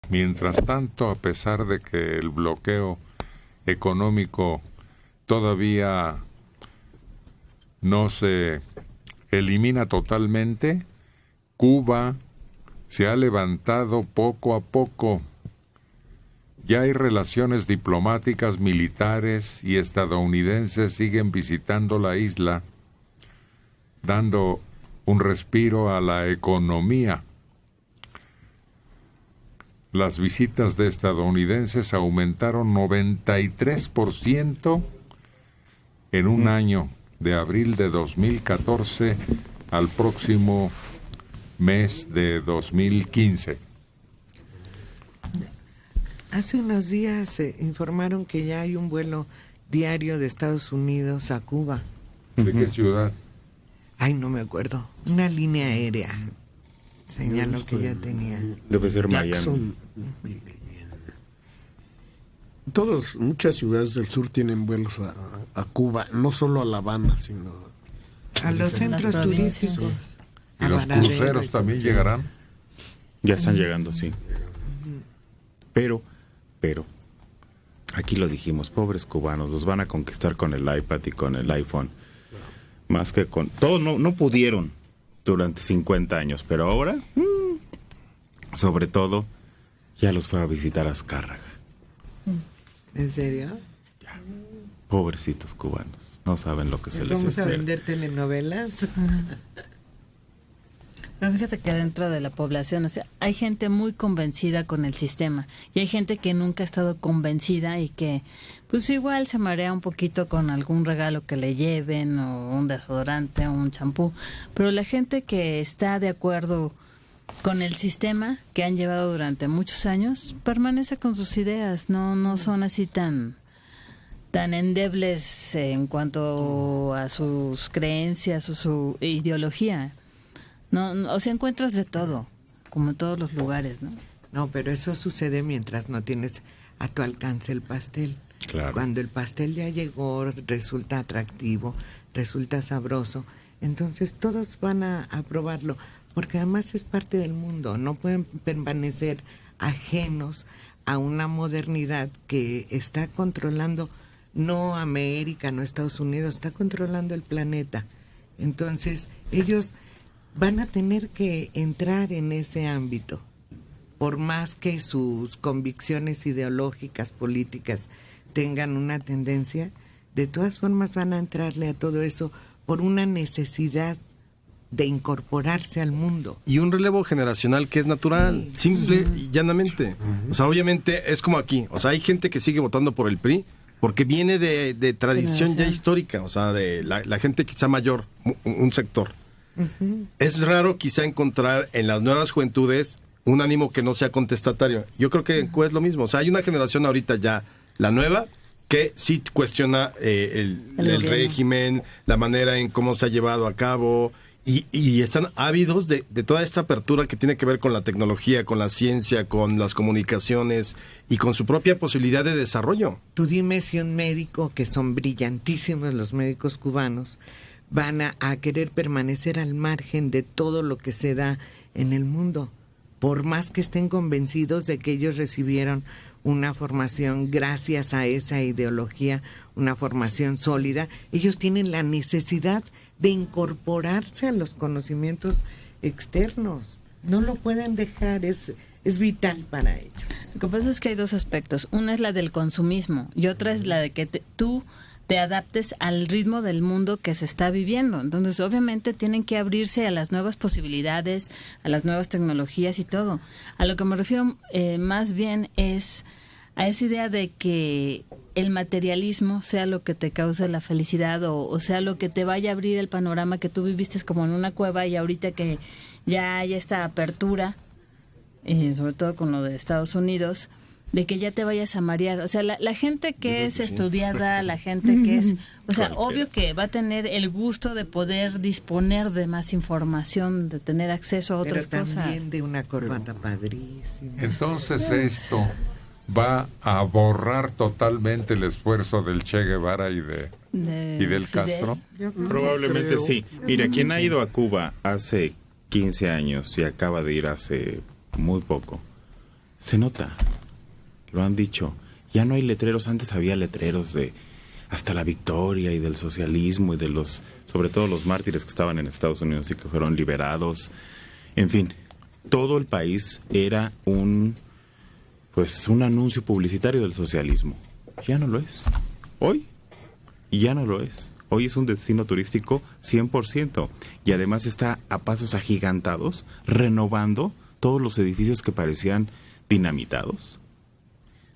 Mientras tanto, a pesar de que el bloqueo económico todavía no se elimina totalmente, Cuba se ha levantado poco a poco. Ya hay relaciones diplomáticas, militares y estadounidenses siguen visitando la isla, dando un respiro a la economía. Las visitas de estadounidenses aumentaron 93% en un año, de abril de 2014 al próximo mes de 2015. Hace unos días informaron que ya hay un vuelo diario de Estados Unidos a Cuba. ¿De qué ciudad? Ay, no me acuerdo. Una línea aérea. Señaló que ya tenía. Debe ser Miami. Muchas ciudades del sur tienen vuelos a Cuba, no solo a La Habana, sino a los centros turísticos. ¿Y los cruceros también llegarán? Ya están llegando, sí. Pero, aquí lo dijimos, pobres cubanos, los van a conquistar con el iPad y con el iPhone. Más que con... Todos no pudieron durante 50 años, pero ahora, sobre todo, ya los fue a visitar Azcárraga. ¿En serio? Ya. Pobrecitos cubanos, no saben lo que se les espera. ¿Vamos a vender telenovelas? Pero fíjate que dentro de la población, o sea, hay gente muy convencida con el sistema y hay gente que nunca ha estado convencida y que pues igual se marea un poquito con algún regalo que le lleven o un desodorante o un champú, pero la gente que está de acuerdo con el sistema que han llevado durante muchos años permanece con sus ideas, no son así tan endebles en cuanto a sus creencias o su ideología. No, o sea, encuentras de todo, como en todos los lugares, ¿no? No, pero eso sucede mientras no tienes a tu alcance el pastel. Claro. Cuando el pastel ya llegó, resulta atractivo, resulta sabroso, entonces todos van a probarlo, porque además es parte del mundo, no pueden permanecer ajenos a una modernidad que está controlando, no América, no Estados Unidos, está controlando el planeta. Entonces, ellos van a tener que entrar en ese ámbito, por más que sus convicciones ideológicas, políticas tengan una tendencia, de todas formas van a entrarle a todo eso por una necesidad de incorporarse al mundo. Y un relevo generacional que es natural, simple y llanamente. O sea, obviamente es como aquí, o sea, hay gente que sigue votando por el PRI porque viene de tradición ya histórica, o sea, de la gente quizá mayor, un sector. Es raro quizá encontrar en las nuevas juventudes un ánimo que no sea contestatario. Yo creo que es lo mismo. O sea, hay una generación ahorita ya, la nueva, que sí cuestiona el régimen, la manera en cómo se ha llevado a cabo, y están ávidos de toda esta apertura que tiene que ver con la tecnología, con la ciencia, con las comunicaciones y con su propia posibilidad de desarrollo. Tú dime si un médico, que son brillantísimos los médicos cubanos, van a querer permanecer al margen de todo lo que se da en el mundo, por más que estén convencidos de que ellos recibieron una formación gracias a esa ideología, una formación sólida. Ellos tienen la necesidad de incorporarse a los conocimientos externos. No lo pueden dejar, es vital para ellos. Lo que pasa es que hay dos aspectos. Una es la del consumismo y otra es la de que tú te adaptes al ritmo del mundo que se está viviendo. Entonces, obviamente, tienen que abrirse a las nuevas posibilidades, a las nuevas tecnologías y todo. A lo que me refiero más bien es a esa idea de que el materialismo sea lo que te cause la felicidad o sea lo que te vaya a abrir el panorama que tú viviste como en una cueva, y ahorita que ya hay esta apertura, sobre todo con lo de Estados Unidos, de que ya te vayas a marear. O sea, la gente que es estudiada, la gente que es... O sea, obvio que va a tener el gusto de poder disponer de más información, de tener acceso a otras cosas. Pero también de una corbata padrísima. Entonces esto va a borrar totalmente el esfuerzo del Che Guevara y del Castro. Probablemente sí. Mira, quien ha ido a Cuba hace 15 años y acaba de ir hace muy poco, Se nota, lo han dicho. Ya no hay letreros, antes había letreros de hasta la victoria y del socialismo y de los, sobre todo los mártires que estaban en Estados Unidos y que fueron liberados. En fin, todo el país era un anuncio publicitario del socialismo. Ya no lo es. Hoy ya no lo es. Hoy es un destino turístico 100%. Y además está a pasos agigantados, renovando todos los edificios que parecían dinamitados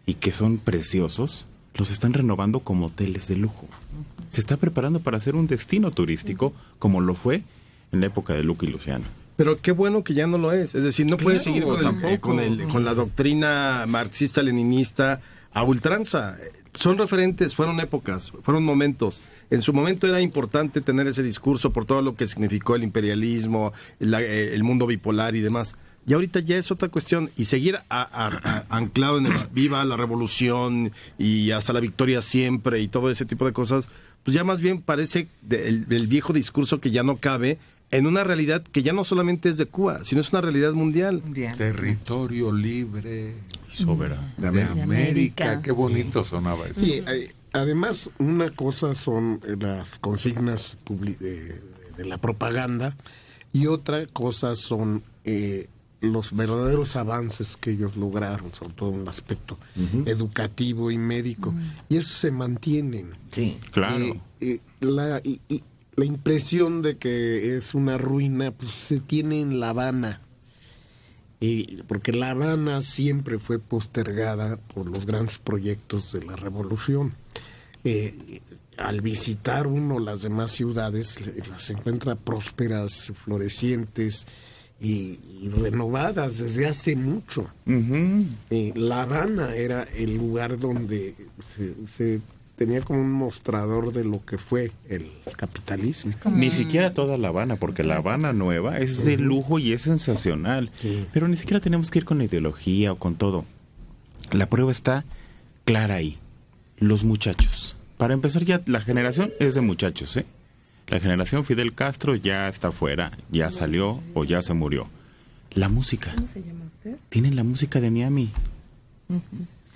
y que son preciosos, los están renovando como hoteles de lujo. Se está preparando para ser un destino turístico como lo fue en la época de Luca y Luciano. Pero qué bueno que ya no lo es. Es decir, no puede seguir con la doctrina marxista-leninista a ultranza. Son referentes, fueron épocas, fueron momentos. En su momento era importante tener ese discurso por todo lo que significó el imperialismo, el mundo bipolar y demás. Y ahorita ya es otra cuestión. Y seguir anclado en el viva la revolución y hasta la victoria siempre y todo ese tipo de cosas, pues ya más bien parece el viejo discurso que ya no cabe en una realidad que ya no solamente es de Cuba, sino es una realidad mundial. Territorio libre y soberano de América. Qué bonito sonaba eso. Sí, además, una cosa son las consignas de la propaganda y otra cosa son los verdaderos avances que ellos lograron, sobre todo en el aspecto educativo y médico. Y eso se mantienen. Sí, claro. La impresión de que es una ruina, pues se tiene en La Habana. Porque La Habana siempre fue postergada por los grandes proyectos de la revolución. Al visitar uno las demás ciudades, las encuentra prósperas, florecientes y renovadas desde hace mucho. La Habana era el lugar donde se tenía como un mostrador de lo que fue el capitalismo. Ni siquiera toda La Habana, porque La Habana nueva es de lujo y es sensacional. Sí. Pero ni siquiera tenemos que ir con ideología o con todo. La prueba está clara ahí. Los muchachos. Para empezar, ya la generación es de muchachos, ¿eh? La generación Fidel Castro ya está fuera, ya salió o ya se murió. La música. ¿Cómo se llama usted? Tienen la música de Miami.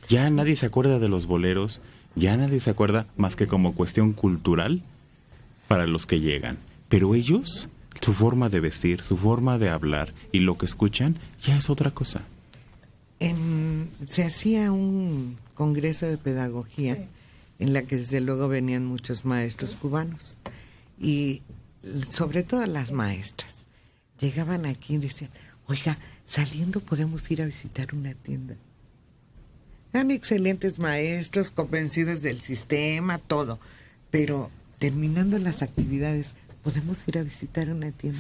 Ya nadie se acuerda de los boleros. Ya nadie se acuerda más que como cuestión cultural para los que llegan. Pero ellos, su forma de vestir, su forma de hablar y lo que escuchan, ya es otra cosa. Se hacía un congreso de pedagogía en la que desde luego venían muchos maestros cubanos y sobre todo las maestras. Llegaban aquí y decían, oiga, saliendo podemos ir a visitar una tienda. Eran excelentes maestros, convencidos del sistema, todo. Pero terminando las actividades, ¿podemos ir a visitar una tienda?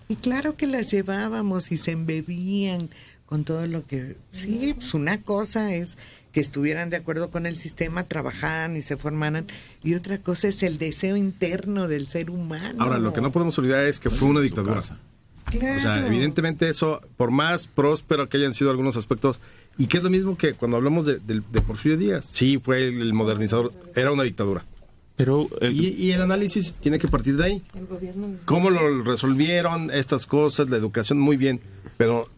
Y claro que las llevábamos y se embebían con todo lo que... Sí, pues una cosa es que estuvieran de acuerdo con el sistema, trabajaran y se formaran. Y otra cosa es el deseo interno del ser humano. Ahora, lo que no podemos olvidar es que fue una dictadura. Claro. O sea, evidentemente eso, por más próspero que hayan sido algunos aspectos... Y que es lo mismo que cuando hablamos de Porfirio Díaz. Sí, fue el modernizador, era una dictadura. Pero y el análisis tiene que partir de ahí. ¿Cómo lo resolvieron estas cosas? La educación, muy bien. Pero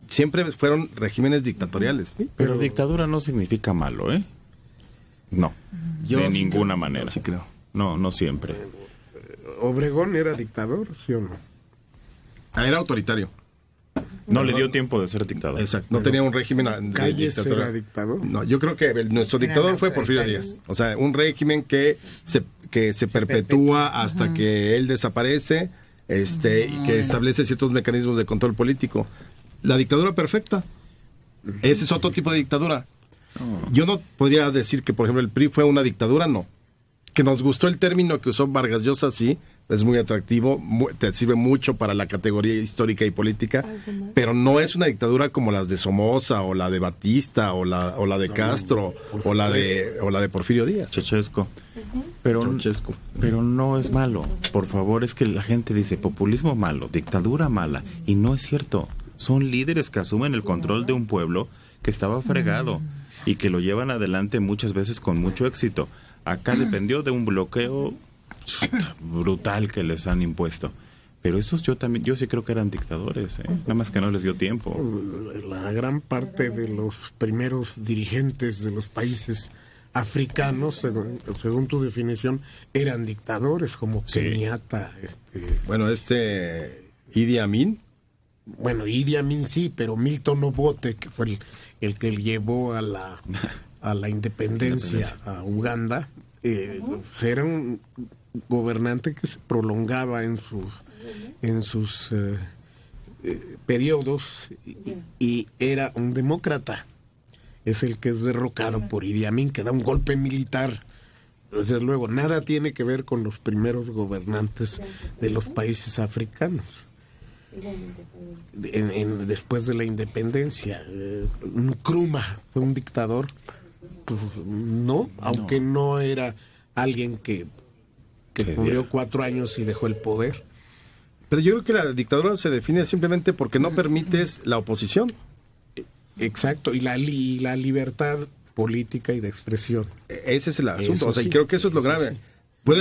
siempre fueron regímenes dictatoriales. ¿Sí? Pero dictadura no significa malo, ¿eh? No, de ninguna manera. Sí creo. No siempre. ¿Obregón era dictador, sí o no? Era autoritario. No le dio tiempo de ser dictador. Exacto. No tenía un régimen de dictadura. ¿Era dictador? No, yo creo que nuestro dictador fue Porfirio Díaz. O sea, un régimen que se perpetúa hasta que él desaparece, y que establece ciertos mecanismos de control político. La dictadura perfecta. Ese es otro tipo de dictadura. Yo no podría decir que, por ejemplo, el PRI fue una dictadura, no. Que nos gustó el término que usó Vargas Llosa, sí. Es muy atractivo, te sirve mucho para la categoría histórica y política, pero no es una dictadura como las de Somoza o la de Batista o la de Castro o la de Porfirio Díaz. Ceausescu. Pero no es malo. Por favor, es que la gente dice populismo malo, dictadura mala, y no es cierto. Son líderes que asumen el control de un pueblo que estaba fregado y que lo llevan adelante muchas veces con mucho éxito. Acá dependió de un bloqueo brutal que les han impuesto. Pero esos yo sí creo que eran dictadores, nada más que no les dio tiempo. La gran parte de los primeros dirigentes de los países africanos, según tu definición, eran dictadores, como Kenyatta. Bueno, Idi Amin. Bueno, Idi Amin sí, pero Milton Obote, que fue el que llevó a la independencia a Uganda, era un gobernante que se prolongaba en sus periodos y era un demócrata. Es el que es derrocado por Idi Amin, que da un golpe militar. Desde luego, nada tiene que ver con los primeros gobernantes de los países africanos. Después de la independencia, Nkrumah fue un dictador, pues, no, aunque no era alguien que murió 4 años y dejó el poder. Pero yo creo que la dictadura se define simplemente porque no permites la oposición. Exacto, y la libertad política y de expresión. Ese es el asunto, Eso o sea, sí. y creo que eso es lo grave. Sí.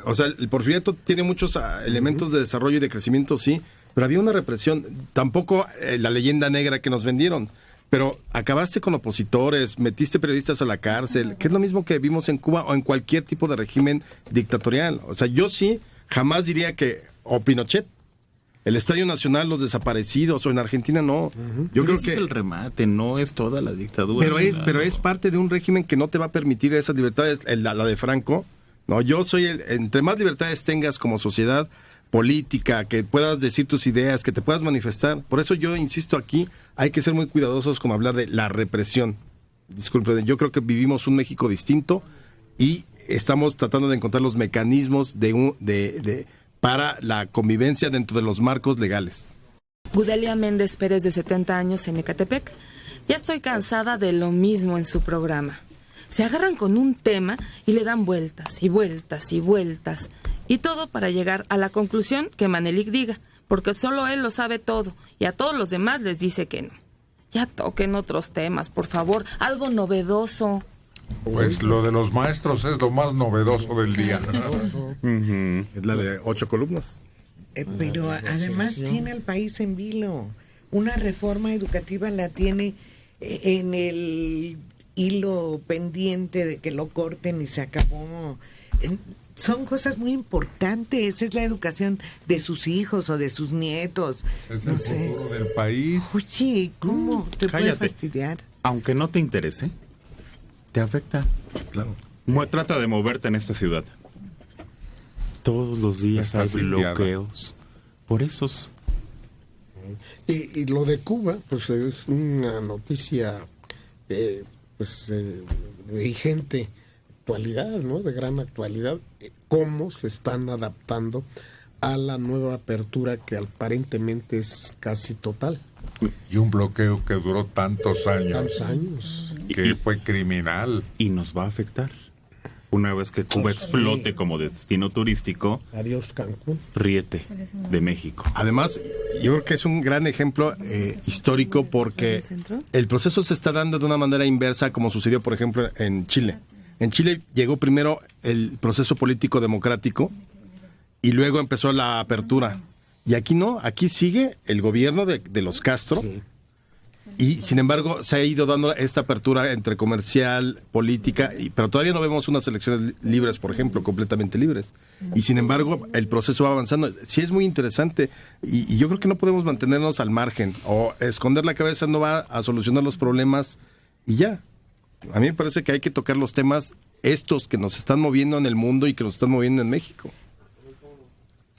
O sea, el porfiriato tiene muchos elementos de desarrollo y de crecimiento, sí, pero había una represión. Tampoco la leyenda negra que nos vendieron, pero acabaste con opositores, metiste periodistas a la cárcel, que es lo mismo que vimos en Cuba o en cualquier tipo de régimen dictatorial. O sea, yo sí jamás diría o Pinochet, el Estadio Nacional, los desaparecidos, o en Argentina no. Yo creo que es el remate, no es toda la dictadura. pero es parte de un régimen que no te va a permitir esas libertades, la de Franco. No, yo soy entre más libertades tengas como sociedad política, que puedas decir tus ideas, que te puedas manifestar. Por eso yo insisto aquí, hay que ser muy cuidadosos con hablar de la represión. Disculpen, yo creo que vivimos un México distinto y estamos tratando de encontrar los mecanismos para la convivencia dentro de los marcos legales. Gudelia Méndez Pérez, de 70 años, en Ecatepec. Ya estoy cansada de lo mismo en su programa. Se agarran con un tema y le dan vueltas y vueltas y vueltas. Y todo para llegar a la conclusión que Manelik diga, porque solo él lo sabe todo y a todos los demás les dice que no. Ya toquen otros temas, por favor, algo novedoso. Pues lo de los maestros es lo más novedoso del día. Es la de 8 columnas. Pero además tiene al país en vilo. Una reforma educativa la tiene en el hilo pendiente de que lo corten y se acabó. Son cosas muy importantes. Es la educación de sus hijos o de sus nietos. Es el futuro del país. Oye, ¿cómo te puede fastidiar? Aunque no te interese, te afecta. Claro. Trata de moverte en esta ciudad. Todos los días hay bloqueos. Por esos. Y lo de Cuba, pues es una noticia vigente, actualidad, ¿no? De gran actualidad, cómo se están adaptando a la nueva apertura que aparentemente es casi total. Y un bloqueo que duró tantos años. Tantos años. Que fue criminal. Y nos va a afectar. Una vez que Cuba explote como destino turístico, Adiós, Cancún. ríete de México. Además, yo creo que es un gran ejemplo histórico porque el proceso se está dando de una manera inversa como sucedió, por ejemplo, en Chile. En Chile llegó primero el proceso político democrático y luego empezó la apertura. Y aquí no, aquí sigue el gobierno de los Castro. Sí. Y sin embargo se ha ido dando esta apertura entre comercial, política, pero todavía no vemos unas elecciones libres, por ejemplo, completamente libres. Y sin embargo el proceso va avanzando. Sí es muy interesante y yo creo que no podemos mantenernos al margen o esconder la cabeza no va a solucionar los problemas y ya. A mí me parece que hay que tocar los temas estos que nos están moviendo en el mundo y que nos están moviendo en México.